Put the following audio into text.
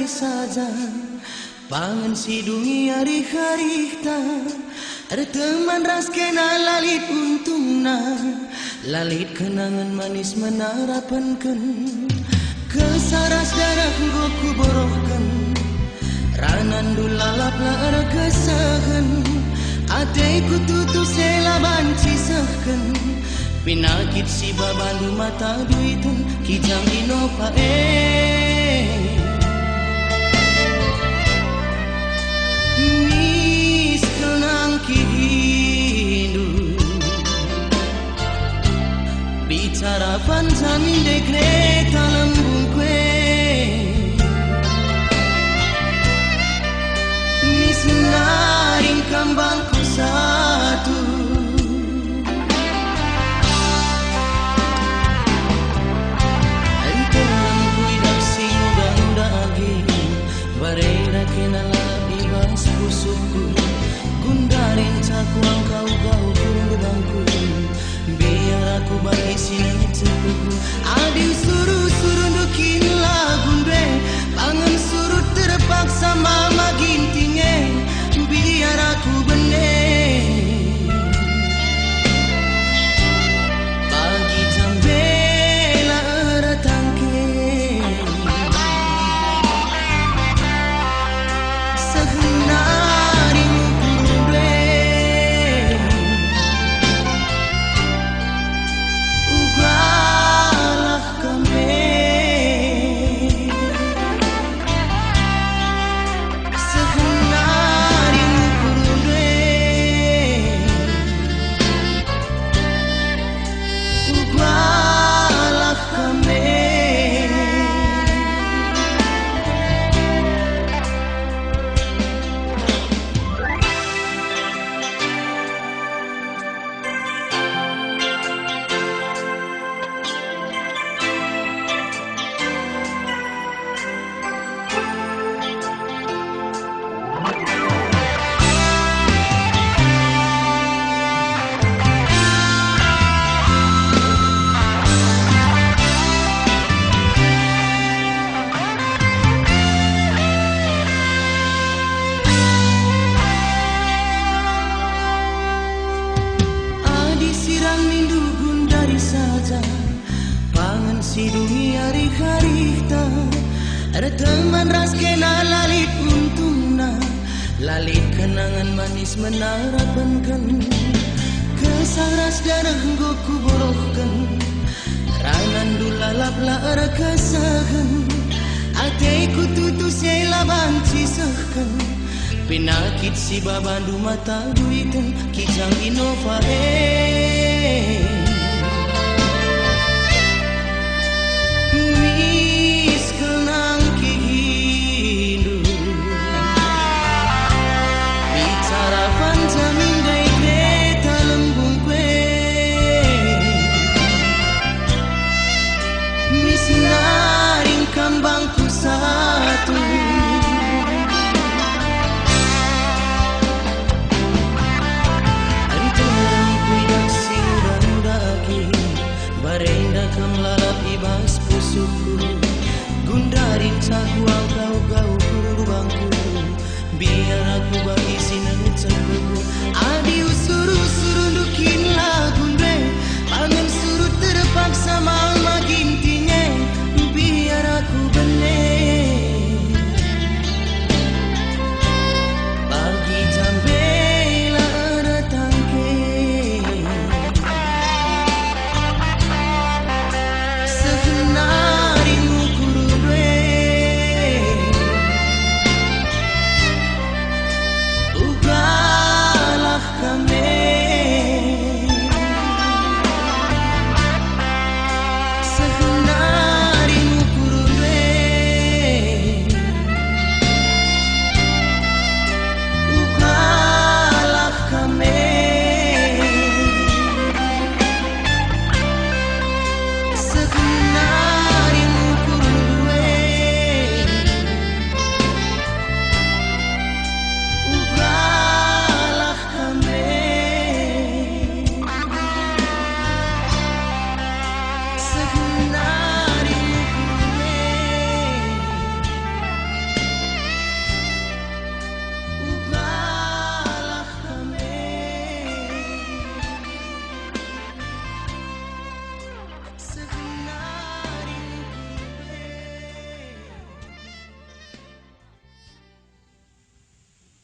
dari saja pangan sidungi hari-hari ta ada teman ras kena lalit untungna lalit kenangan manis menarapankan kesaras darah goku borohkan ranan dulalap lara kesahan ateku tutu sela banci sahkan pinakit si babandu mata duitun kijang inopa nis kenang kihindu bicara panjamin dekret lembung kue nis naring kambangku satu gundarin cakuang kau bangku biar aku bagi sini cepuku adin suruh dukin lagun be pangan suruh terpaksa mama gintinge biar aku bener pagi jam bela ratangke pangan sidungi hari-hari ta ada teman ras kena lalit untungna lalit kenangan manis menarapankan kesaras darah goku borohkan ranan dulalap lara kesahan ateku tutu sela banci sahkan pinakit si babandu mata duitan kijang inova kambangku satu anturan kuidak sing muda-mudaki barenda kam lalap ibas pusuku gundarin cakuang kau kurubangku biar aku bagi sinang cepuku